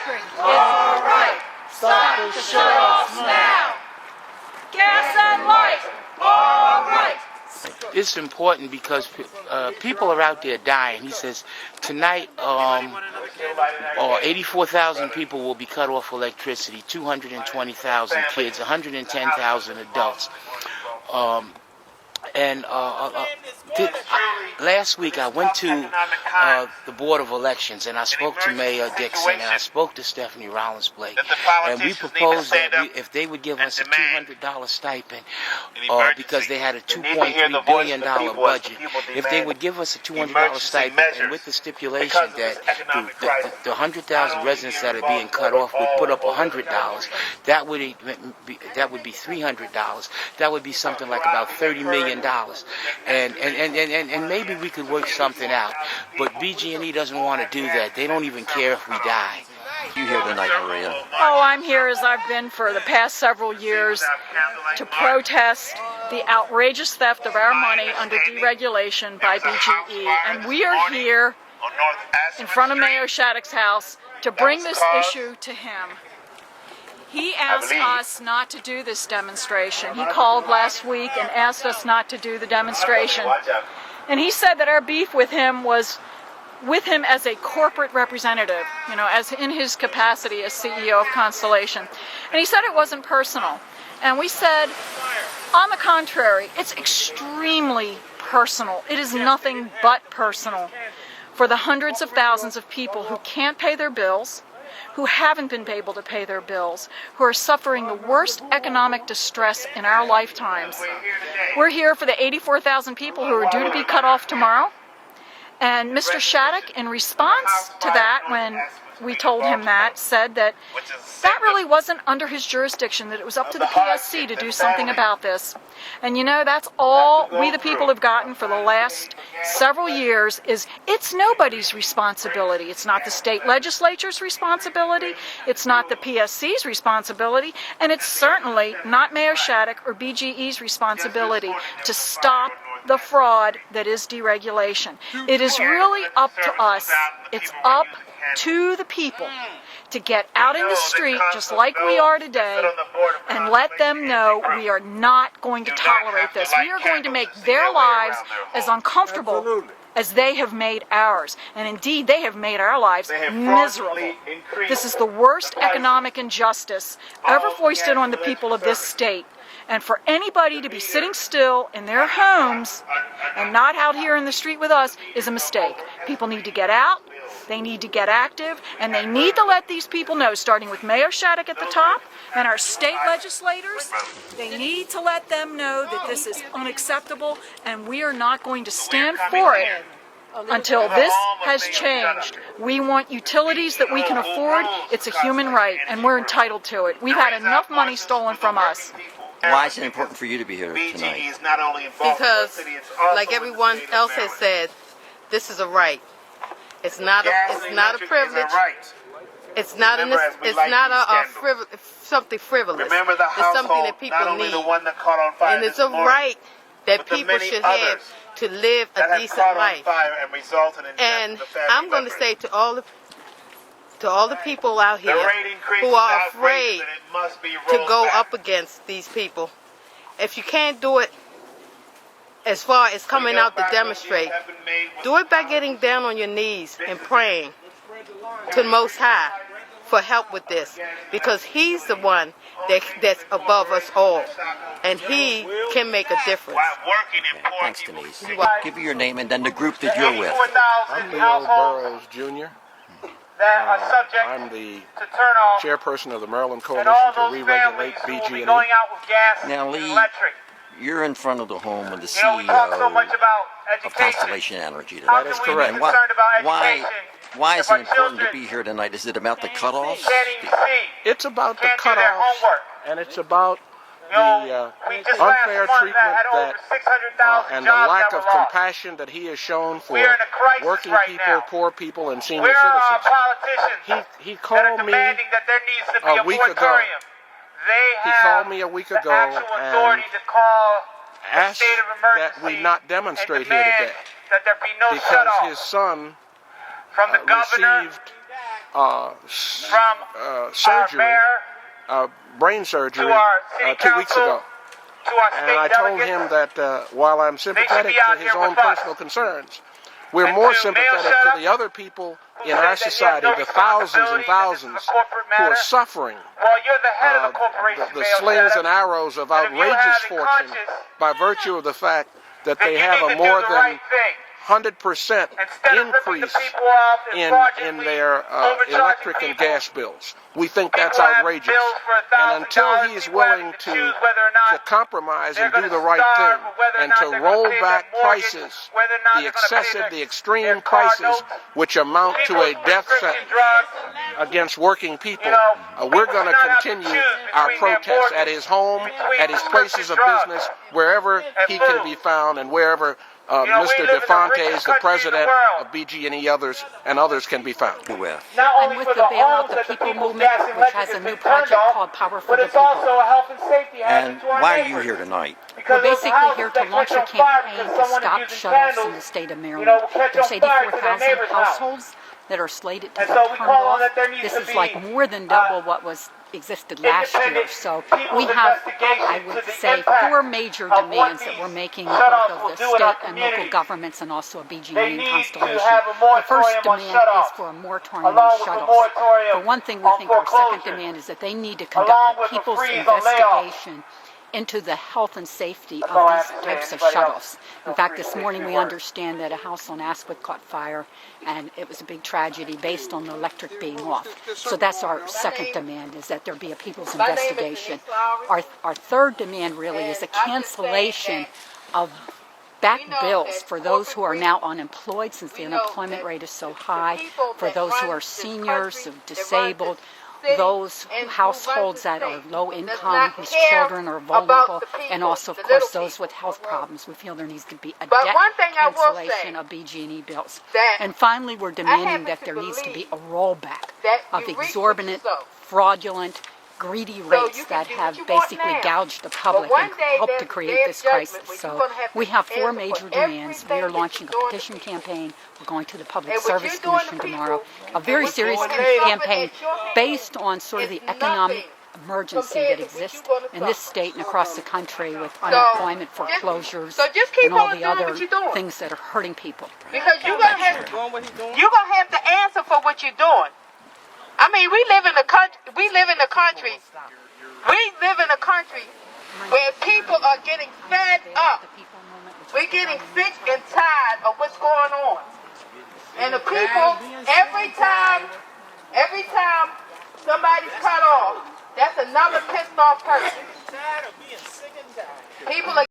electric. It's all right. Stop the shut-offs now. Gas and light. All right. It's important because people are out there dying. He says tonight 84,000 people will be cut off electricity, 220,000 kids, 110,000 adults. Last week I went to the Board of Elections and I spoke to Mayor Dixon and I spoke to Stephanie Rollins-Blake, and we proposed that if they would give us a $200 stipend because they had a $2.3 billion budget, if they would give us a $200 stipend and with the stipulation that the 100,000 residents that are being cut off would put up $100, that would be $300. That would be something like about $30 million. And maybe we could work something out. But BG&E doesn't want to do that. They don't even care if we die. You here tonight, Maria? Oh, I'm here as I've been for the past several years to protest the outrageous theft of our money under deregulation by BGE. And we are here in front of Mayor Shattuck's house to bring this issue to him. He asked us not to do this demonstration. He called last week and asked us not to do the demonstration. And he said that our beef with him was with him as a corporate representative, as in his capacity as CEO of Constellation. And he said it wasn't personal. And we said, on the contrary, it's extremely personal. It is nothing but personal for the hundreds of thousands of people who can't pay their bills, who haven't been able to pay their bills, who are suffering the worst economic distress in our lifetimes. We're here for the 84,000 people who are due to be cut off tomorrow. And Mr. Shattuck, in response to that, when we told him that, said that that really wasn't under his jurisdiction, that it was up to the PSC to do something about this. And that's all we the people have gotten for the last several years is it's nobody's responsibility. It's not the state legislature's responsibility, it's not the PSC's responsibility, and it's certainly not Mayor Shattuck or BGE's responsibility to stop the fraud that is deregulation. It is really up to us. It's up to the people to get out in the street just like we are today and let them know we are not going to tolerate this. We are going to make their lives as uncomfortable as they have made ours. And indeed, they have made our lives miserable. This is the worst economic injustice ever foisted on the people of this state. And for anybody to be sitting still in their homes and not out here in the street with us is a mistake. People need to get out, they need to get active, and they need to let these people know, starting with Mayor Shattuck at the top and our state legislators, they need to let them know that this is unacceptable and we are not going to stand for it until this has changed. We want utilities that we can afford. It's a human right and we're entitled to it. We've had enough money stolen from us. Why is it important for you to be here tonight? Because, like everyone else has said, this is a right. It's not a privilege. It's not something frivolous. It's something that people need, and it's a right that people should have to live a decent life. And I'm going to say to all the people out here who are afraid to go up against these people, if you can't do it as far as coming out to demonstrate, do it by getting down on your knees and praying to the Most High for help with this, because He's the one that's above us all, and He can make a difference. Okay, thanks, Denise. Give me your name and then the group that you're with. I'm Leo Burrows, Jr. I'm the chairperson of the Maryland Coalition to Re-regulate BG&E. Now, Lee, you're in front of the home of the CEO of Constellation Energy today. That is correct. And why is it important to be here tonight? Is it about the cutoffs? It's about the cutoffs, and it's about the unfair treatment and the lack of compassion that he has shown for working people, poor people, and senior citizens. He called me a week ago. He called me a week ago and asked that we not demonstrate here today because his son received surgery, brain surgery, 2 weeks ago. And I told him that while I'm sympathetic to his own personal concerns, we're more sympathetic to the other people in our society, the thousands and thousands who are suffering the slings and arrows of outrageous fortune by virtue of the fact that they have a more than 100% increase in their electric and gas bills. We think that's outrageous. And until he's willing to compromise and do the right thing and to roll back prices, the excessive, the extreme prices, which amount to a death sentence against working people, we're going to continue our protests at his home, at his places of business, wherever he can be found and wherever Mr. DeFontes, the president of BG&E, and others can be found. I'm with the Bailout the People movement, which has a new project called Power for the People. And why are you here tonight? We're basically here to launch a campaign to stop shutoffs in the state of Maryland. There's 84,000 households that are slated to be turned off. This is like more than double what existed last year. So we have, I would say, 4 major demands that we're making both of the state and local governments and also a BG&E and Constellation. The first demand is for a moratorium on shutoffs. For one thing, we think our second demand is that they need to conduct a people's investigation into the health and safety of these types of shutoffs. In fact, this morning we understand that a house on Asquith caught fire, and it was a big tragedy based on the electric being off. So that's our second demand, is that there be a people's investigation. Our third demand really is a cancellation of back bills for those who are now unemployed, since the unemployment rate is so high, for those who are seniors, disabled, those households that are low income, whose children are vulnerable, and also, of course, those with health problems. We feel there needs to be a debt cancellation of BG&E bills. And finally, we're demanding that there needs to be a rollback of exorbitant, fraudulent, greedy rates that have basically gouged the public and helped to create this crisis. So we have 4 major demands. We are launching a petition campaign. We're going to the Public Service Commission tomorrow. A very serious campaign based on sort of the economic emergency that exists in this state and across the country with unemployment, foreclosures, and all the other things that are hurting people. Because you're gonna have to answer for what you're doing. I mean, we live in a country where people are getting fed up. We're getting sick and tired of what's going on. And the people, every time somebody's cut off, that's another pissed off person. People are